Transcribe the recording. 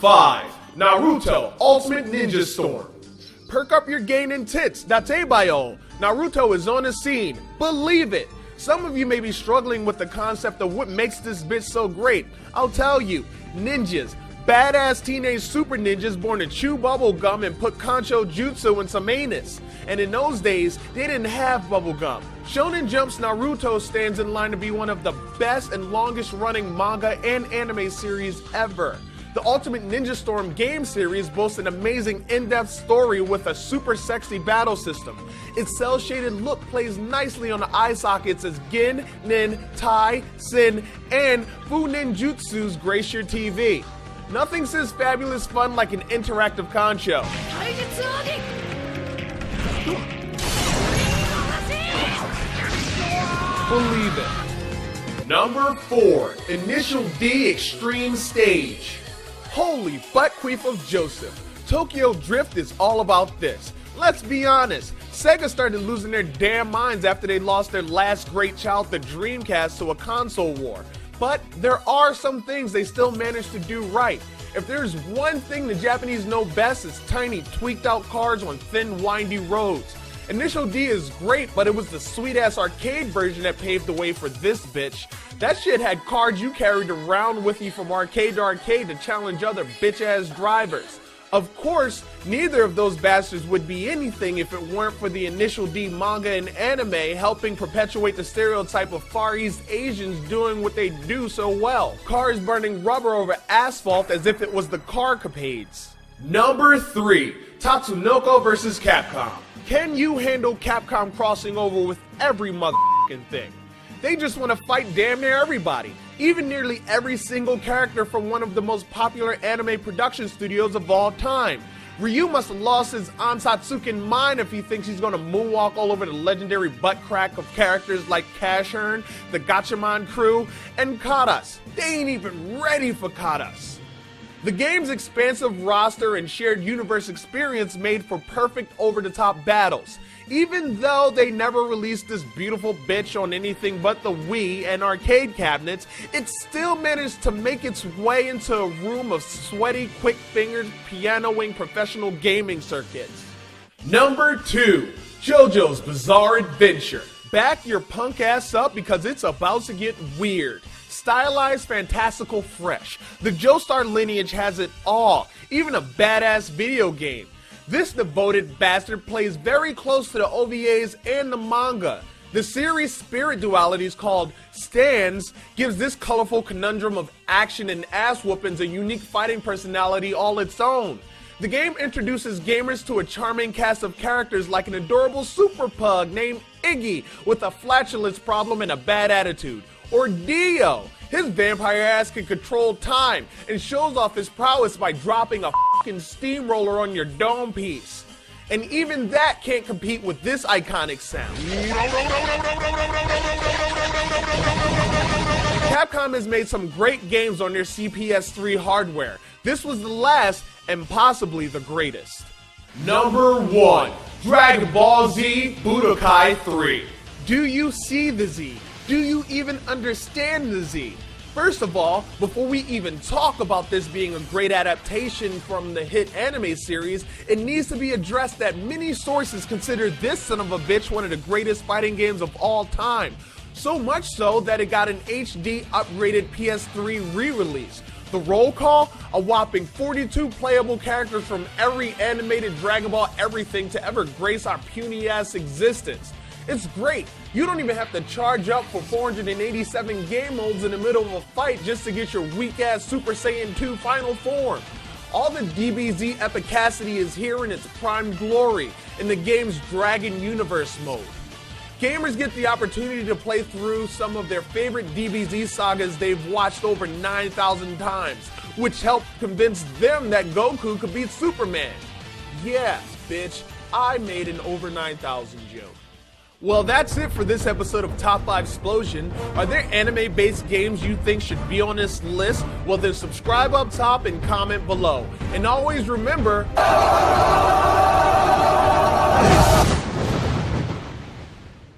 5. Naruto Ultimate Ninja Storm. Perk up your gain tits, Datebayo. Naruto is on the scene, believe it. Some of you may be struggling with the concept of what makes this bitch so great. I'll tell you, ninjas. Badass teenage super ninjas born to chew bubble gum and put Kancho Jutsu in some anus. And in those days, they didn't have bubble gum. Shonen Jump's Naruto stands in line to be one of the best and longest running manga and anime series ever. The Ultimate Ninja Storm game series boasts an amazing in-depth story with a super sexy battle system. Its cel-shaded look plays nicely on the eye sockets as Gin, Nin, Tai, Sin, and Fu Ninjutsus grace your TV. Nothing says fabulous fun like an interactive Kancho. Believe it. Number 4, Initial D Extreme Stage. Holy butt queef of Joseph. Tokyo Drift is all about this. Let's be honest, Sega started losing their damn minds after they lost their last great child, the Dreamcast, to a console war. But there are some things they still managed to do right. If there's one thing the Japanese know best, it's tiny, tweaked out cars on thin, windy roads. Initial D is great, but it was the sweet-ass arcade version that paved the way for this bitch. That shit had cards you carried around with you from arcade to arcade to challenge other bitch-ass drivers. Of course, neither of those bastards would be anything if it weren't for the Initial D manga and anime helping perpetuate the stereotype of Far East Asians doing what they do so well. Cars burning rubber over asphalt as if it was the carcapades. Number 3, Tatsunoko vs. Capcom. Can you handle Capcom crossing over with every motherfucking thing? They just want to fight damn near everybody, even nearly every single character from one of the most popular anime production studios of all time. Ryu must have lost his Ansatsuken mind if he thinks he's gonna moonwalk all over the legendary butt crack of characters like Cashern, the Gatchaman crew, and Karas. They ain't even ready for Karas. The game's expansive roster and shared universe experience made for perfect over-the-top battles. Even though they never released this beautiful bitch on anything but the Wii and arcade cabinets, it still managed to make its way into a room of sweaty, quick-fingered, pianoing professional gaming circuits. Number 2, JoJo's Bizarre Adventure. Back your punk ass up because it's about to get weird. Stylized, fantastical, fresh. The Joestar lineage has it all, even a badass video game. This devoted bastard plays very close to the OVAs and the manga. The series' spirit dualities called stands gives this colorful conundrum of action and ass whoopings a unique fighting personality all its own. The game introduces gamers to a charming cast of characters like an adorable super pug named Iggy with a flatulence problem and a bad attitude, or Dio. His vampire ass can control time and shows off his prowess by dropping a fucking steamroller on your dome piece. And even that can't compete with this iconic sound. Capcom has made some great games on their CPS3 hardware. This was the last and possibly the greatest. Number 1, Dragon Ball Z Budokai 3. Do you see the Z? Do you even understand the Z? First of all, before we even talk about this being a great adaptation from the hit anime series, it needs to be addressed that many sources consider this son of a bitch one of the greatest fighting games of all time. So much so that it got an HD upgraded PS3 re-release. The roll call? A whopping 42 playable characters from every animated Dragon Ball everything to ever grace our puny ass existence. It's great. You don't even have to charge up for 487 game modes in the middle of a fight just to get your weak-ass Super Saiyan 2 final form. All the DBZ epicacity is here in its prime glory in the game's Dragon Universe mode. Gamers get the opportunity to play through some of their favorite DBZ sagas they've watched over 9,000 times, which helped convince them that Goku could beat Superman. Yeah, bitch, I made an over 9,000 joke. Well, that's it for this episode of Top 5 Explosion. Are there anime-based games you think should be on this list? Well, then subscribe up top and comment below. And always remember...